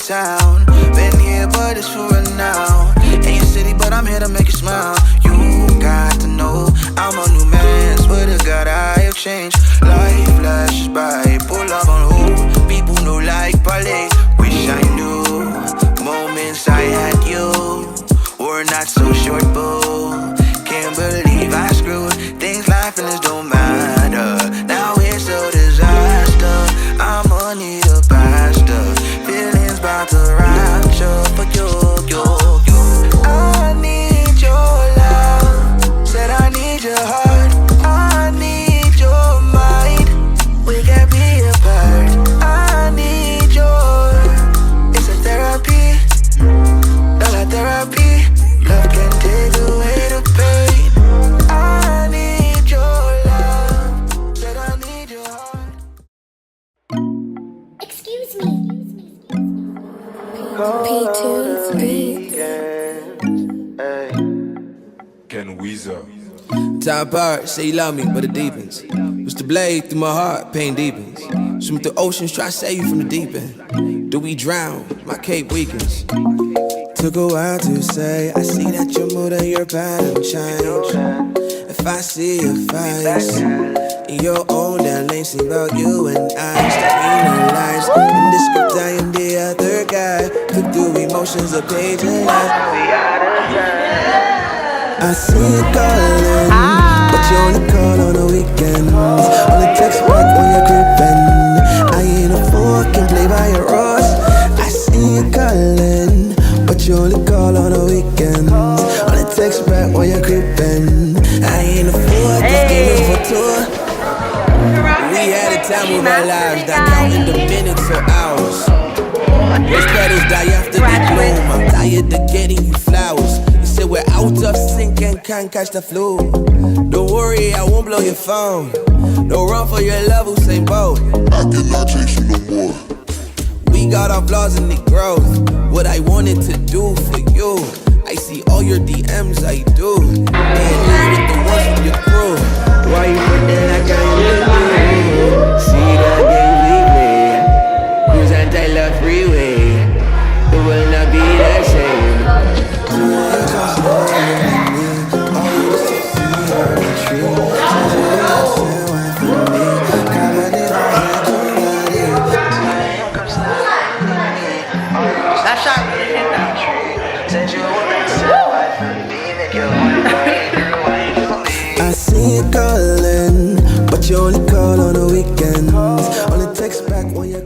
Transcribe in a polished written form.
town. Been here, but it's for now. Ain't your city, but I'm here to make you smile. You got to know I'm a new man. Swear to God, I have changed. Life flashes by, pull up on who? People know like ballet. Wish I knew moments I had you were not so short, boo. Can't believe I screwed things. Life and this don't matter. Now it's a disaster. I'ma need a pastor. Feelings about to rapture for you. I need your love. Said I need your heart. I need your mind. We can be apart. I need your. It's a therapy. Dollar therapy. Love can take away the pain. I need your love. Said I need your heart. Excuse me. P2 Beats. Ken Weezer. Top part, say you love me, but it deepens. What's the blade through my heart, pain deepens. Swim through oceans, try to save you from the deep end. Do we drown? My cape weakens. Took a while to say, I see that your mood and your pattern change. If I see your face in your own damn lane, sing about you and I. Between our lives, in the script I am the other guy. Flip through emotions, a page of life. I see you calling, but you only call on the weekends. Only text back when you're creeping. I ain't a fool, can play by your rules. I see you calling, but you only call on the weekends. Only text back when you're creeping. I ain't a fool, this game is for two. We had a time of our lives, not counting the minutes or hours. Those petals die after they bloom. I'm tired of getting you flowers. You said we're out of sync and can't catch the flu. Don't worry, I won't blow your phone. Don't run for your love, Usain Bolt. I cannot chase you no more. We got our flaws and it grows. What I wanted to do for you, I see all your DMs, I do. Being lit with the ones from your crew. Why you pretend like I am with me? See that game weekly. Cruise Untitled freeway. It will not be the same. I see you calling, but you only call on the weekends. Only text back when you're